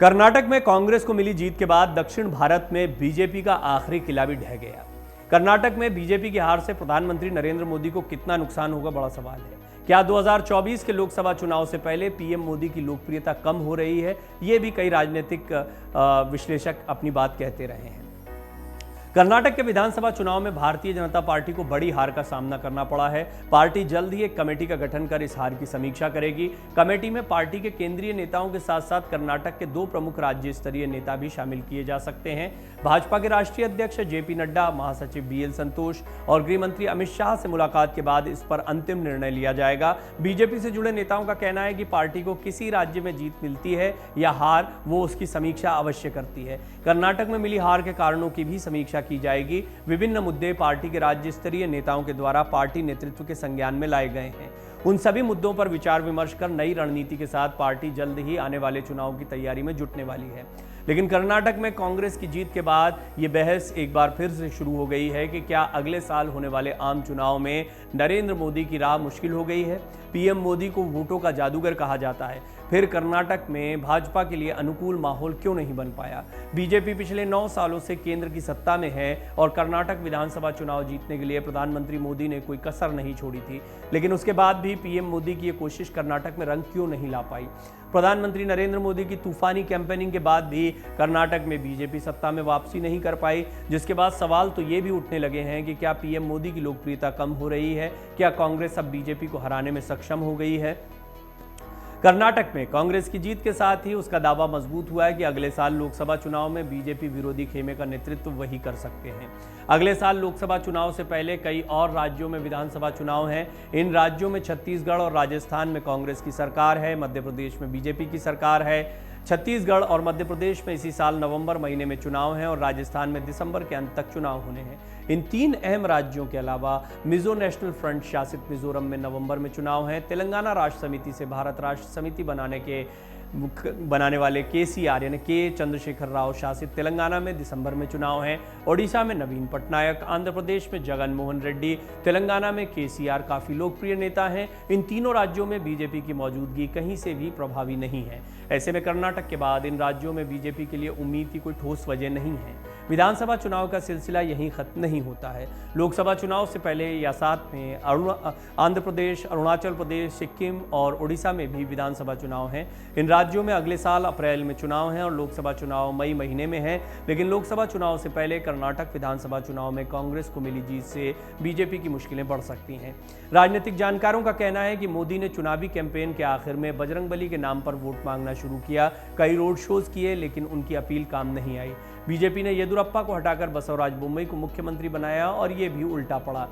कर्नाटक में कांग्रेस को मिली जीत के बाद दक्षिण भारत में बीजेपी का आखिरी किला भी ढह गया। कर्नाटक में बीजेपी की हार से प्रधानमंत्री नरेंद्र मोदी को कितना नुकसान होगा, बड़ा सवाल है। क्या 2024 के लोकसभा चुनाव से पहले पीएम मोदी की लोकप्रियता कम हो रही है? ये भी कई राजनीतिक विश्लेषक अपनी बात कहते रहे हैं। कर्नाटक के विधानसभा चुनाव में भारतीय जनता पार्टी को बड़ी हार का सामना करना पड़ा है। पार्टी जल्द ही एक कमेटी का गठन कर इस हार की समीक्षा करेगी। कमेटी में पार्टी के केंद्रीय नेताओं के साथ साथ कर्नाटक के 2 प्रमुख राज्य स्तरीय नेता भी शामिल किए जा सकते हैं। भाजपा के राष्ट्रीय अध्यक्ष जेपी नड्डा, महासचिव बीएल संतोष और गृह मंत्री अमित शाह से मुलाकात के बाद इस पर अंतिम निर्णय लिया जाएगा। बीजेपी से जुड़े नेताओं का कहना है कि पार्टी को किसी राज्य में जीत मिलती है या हार, वो उसकी समीक्षा अवश्य करती है। कर्नाटक में मिली हार के कारणों की भी समीक्षा की जाएगी। विभिन्न मुद्दे पार्टी के राज्य स्तरीय नेताओं के द्वारा पार्टी नेतृत्व के संज्ञान में लाए गए हैं। उन सभी मुद्दों पर विचार विमर्श कर नई रणनीति के साथ पार्टी जल्द ही आने वाले चुनाव की तैयारी में जुटने वाली है। लेकिन कर्नाटक में कांग्रेस की जीत के बाद ये बहस एक बार फिर से शुरू हो गई है कि क्या अगले साल होने वाले आम चुनाव में नरेंद्र मोदी की राह मुश्किल हो गई है। पीएम मोदी को वोटों का जादूगर कहा जाता है, फिर कर्नाटक में भाजपा के लिए अनुकूल माहौल क्यों नहीं बन पाया। बीजेपी पिछले 9 सालों से केंद्र की सत्ता में है और कर्नाटक विधानसभा चुनाव जीतने के लिए प्रधानमंत्री मोदी ने कोई कसर नहीं छोड़ी थी, लेकिन उसके बाद भी पीएम मोदी की ये कोशिश कर्नाटक में रंग क्यों नहीं ला पाई। प्रधानमंत्री नरेंद्र मोदी की तूफानी कैंपेनिंग के बाद भी कर्नाटक में बीजेपी सत्ता में वापसी नहीं कर पाई, जिसके बाद सवाल तो ये भी उठने लगे हैं कि क्या पीएम मोदी की लोकप्रियता कम हो रही है, क्या कांग्रेस अब बीजेपी को हराने में सक्षम हो गई है। कर्नाटक में कांग्रेस की जीत के साथ ही उसका दावा मजबूत हुआ है कि अगले साल लोकसभा चुनाव में बीजेपी विरोधी खेमे का नेतृत्व वही कर सकते हैं। अगले साल लोकसभा चुनाव से पहले कई और राज्यों में विधानसभा चुनाव हैं। इन राज्यों में छत्तीसगढ़ और राजस्थान में कांग्रेस की सरकार है, मध्य प्रदेश में बीजेपी की सरकार है। छत्तीसगढ़ और मध्य प्रदेश में इसी साल नवंबर महीने में चुनाव हैं और राजस्थान में दिसंबर के अंत तक चुनाव होने हैं। इन 3 अहम राज्यों के अलावा मिजो नेशनल फ्रंट शासित मिजोरम में नवंबर में चुनाव हैं। तेलंगाना राष्ट्र समिति से भारत राष्ट्र समिति बनाने वाले केसीआर यानी के चंद्रशेखर राव शासित तेलंगाना में दिसंबर में चुनाव हैं। ओडिशा में नवीन पटनायक, आंध्र प्रदेश में जगन मोहन रेड्डी, तेलंगाना में केसीआर काफी लोकप्रिय नेता हैं। इन तीनों राज्यों में बीजेपी की मौजूदगी कहीं से भी प्रभावी नहीं है। ऐसे में कर्नाटक के बाद इन राज्यों में बीजेपी के लिए उम्मीद की कोई ठोस वजह नहीं है। विधानसभा चुनाव का सिलसिला यहीं खत्म नहीं होता है। लोकसभा चुनाव से पहले या साथ में आंध्र प्रदेश, अरुणाचल प्रदेश, सिक्किम और ओडिशा में भी विधानसभा चुनाव हैं। इन राज्यों में अगले साल अप्रैल में चुनाव हैं और लोकसभा चुनाव मई महीने में है। लेकिन लोकसभा चुनाव से पहले कर्नाटक विधानसभा चुनाव में कांग्रेस को मिली जीत से बीजेपी की मुश्किलें बढ़ सकती हैं। राजनीतिक जानकारों का कहना है कि मोदी ने चुनावी कैंपेन के आखिर में बजरंगबली के नाम पर वोट मांगना शुरू किया। कई रोड शोज किए लेकिन उनकी अपील काम नहीं आई। बीजेपी ने येदियुरप्पा को हटाकर बसवराज बोम्मई को मुख्यमंत्री बनाया और ये भी उल्टा पड़ा।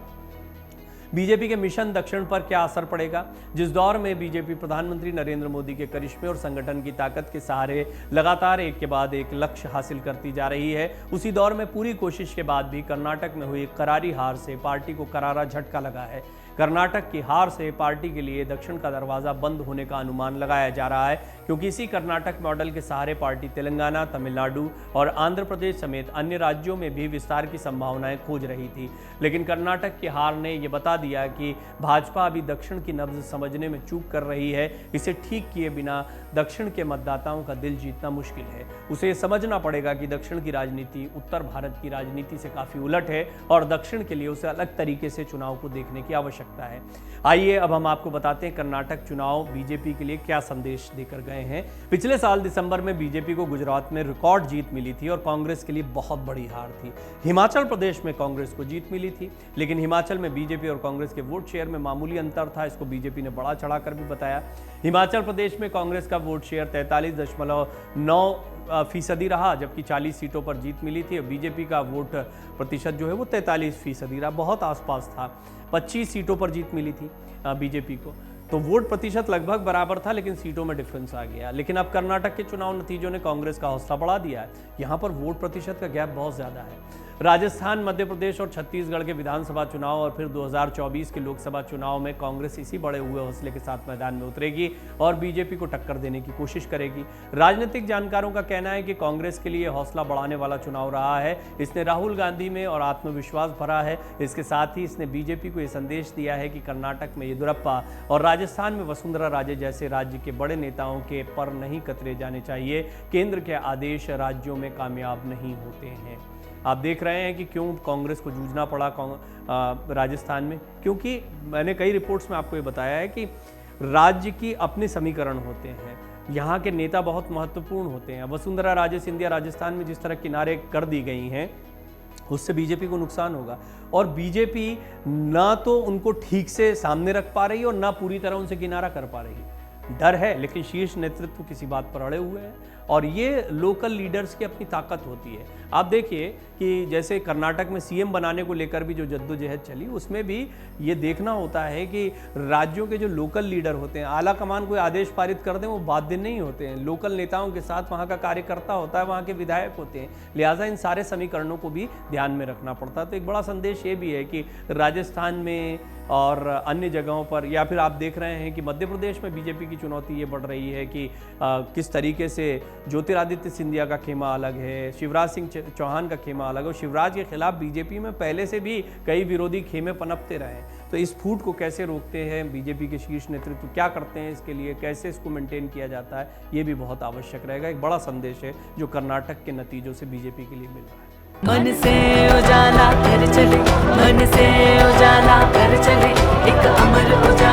बीजेपी के मिशन दक्षिण पर क्या असर पड़ेगा? जिस दौर में बीजेपी प्रधानमंत्री नरेंद्र मोदी के करिश्मे और संगठन की ताकत के सहारे लगातार एक के बाद एक लक्ष्य हासिल करती जा रही है, उसी दौर में पूरी कोशिश के बाद भी कर्नाटक में हुई करारी हार से पार्टी को करारा झटका लगा है। कर्नाटक की हार से पार्टी के लिए दक्षिण का दरवाजा बंद होने का अनुमान लगाया जा रहा है, क्योंकि इसी कर्नाटक मॉडल के सहारे पार्टी तेलंगाना, तमिलनाडु और आंध्र प्रदेश समेत अन्य राज्यों में भी विस्तार की संभावनाएं खोज रही थी। लेकिन कर्नाटक की हार ने यह बता दिया कि भाजपा अभी दक्षिण की नब्ज समझने में चूक कर रही है। इसे ठीक किए बिना दक्षिण के मतदाताओं का दिल जीतना मुश्किल है। उसे समझना पड़ेगा कि दक्षिण की राजनीति उत्तर भारत की राजनीति से काफी उलट है और दक्षिण के लिए उसे अलग तरीके से चुनाव को देखने की आवश्यकता है। आइए अब हम आपको बताते हैं कर्नाटक चुनाव बीजेपी के लिए क्या संदेश देकर गए हैं। पिछले साल दिसंबर में बीजेपी को गुजरात में रिकॉर्ड जीत मिली थी और कांग्रेस के लिए बहुत बड़ी हार थी। हिमाचल प्रदेश में कांग्रेस को जीत मिली थी, लेकिन हिमाचल में बीजेपी और कांग्रेस के वोट शेयर में मामूली अंतर था। इसको बीजेपी ने बड़ा चढ़ाकर भी बताया। हिमाचल प्रदेश में कांग्रेस का वोट शेयर 43.9% रहा, जबकि 40 सीटों पर जीत मिली थी। बीजेपी का वोट प्रतिशत जो है वो 43% रहा, बहुत आसपास था। 25 सीटों पर जीत मिली थी बीजेपी को, तो वोट प्रतिशत लगभग बराबर था, लेकिन सीटों में डिफरेंस आ गया। लेकिन अब कर्नाटक के चुनाव नतीजों ने कांग्रेस का हौसला बढ़ा दिया है। यहाँ पर वोट प्रतिशत का गैप बहुत ज़्यादा है। राजस्थान, मध्य प्रदेश और छत्तीसगढ़ के विधानसभा चुनाव और फिर 2024 के लोकसभा चुनाव में कांग्रेस इसी बड़े हुए हौसले के साथ मैदान में उतरेगी और बीजेपी को टक्कर देने की कोशिश करेगी। राजनीतिक जानकारों का कहना है कि कांग्रेस के लिए हौसला बढ़ाने वाला चुनाव रहा है। इसने राहुल गांधी में और आत्मविश्वास भरा है। इसके साथ ही इसने बीजेपी को यह संदेश दिया है कि कर्नाटक में येदियुरप्पा और राजस्थान में वसुंधरा राजे जैसे राज्य के बड़े नेताओं के पर नहीं कतरे जाने चाहिए। केंद्र के आदेश राज्यों में कामयाब नहीं होते हैं। आप देख रहे हैं कि क्यों कांग्रेस को जूझना पड़ा राजस्थान में, क्योंकि मैंने कई रिपोर्ट्स में आपको ये बताया है कि राज्य की अपने समीकरण होते हैं, यहाँ के नेता बहुत महत्वपूर्ण होते हैं। वसुंधरा राजे सिंधिया राजस्थान में जिस तरह किनारे कर दी गई हैं, उससे बीजेपी को नुकसान होगा और बीजेपी ना तो उनको ठीक से सामने रख पा रही है और ना पूरी तरह उनसे किनारा कर पा रही है। डर है, लेकिन शीर्ष नेतृत्व किसी बात पर अड़े हुए हैं और ये लोकल लीडर्स की अपनी ताकत होती है। आप देखिए कि जैसे कर्नाटक में सीएम बनाने को लेकर भी जो जद्दोजहद चली, उसमें भी ये देखना होता है कि राज्यों के जो लोकल लीडर होते हैं, आला कमान कोई आदेश पारित कर दें वो बाध्य नहीं होते हैं। लोकल नेताओं के साथ वहाँ का कार्यकर्ता होता है, वहाँ के विधायक होते हैं, लिहाजा इन सारे समीकरणों को भी ध्यान में रखना पड़ता है। तो एक बड़ा संदेश ये भी है कि राजस्थान में और अन्य जगहों पर, या फिर आप देख रहे हैं कि मध्य प्रदेश में बीजेपी की चुनौती ये बढ़ रही है कि किस तरीके से ज्योतिरादित्य सिंधिया का खेमा अलग है, शिवराज सिंह चौहान का खेमा अलग है। और शिवराज के खिलाफ बीजेपी में पहले से भी कई विरोधी खेमे पनपते रहे। तो इस फूट को कैसे रोकते हैं बीजेपी के शीर्ष नेतृत्व, क्या करते हैं इसके लिए, कैसे इसको मेंटेन किया जाता है, ये भी बहुत आवश्यक रहेगा। एक बड़ा संदेश है जो कर्नाटक के नतीजों से बीजेपी के लिए मिल रहा है। मन से उजाला कर चले, मन से उजाला कर चले, एक अमर उजाला।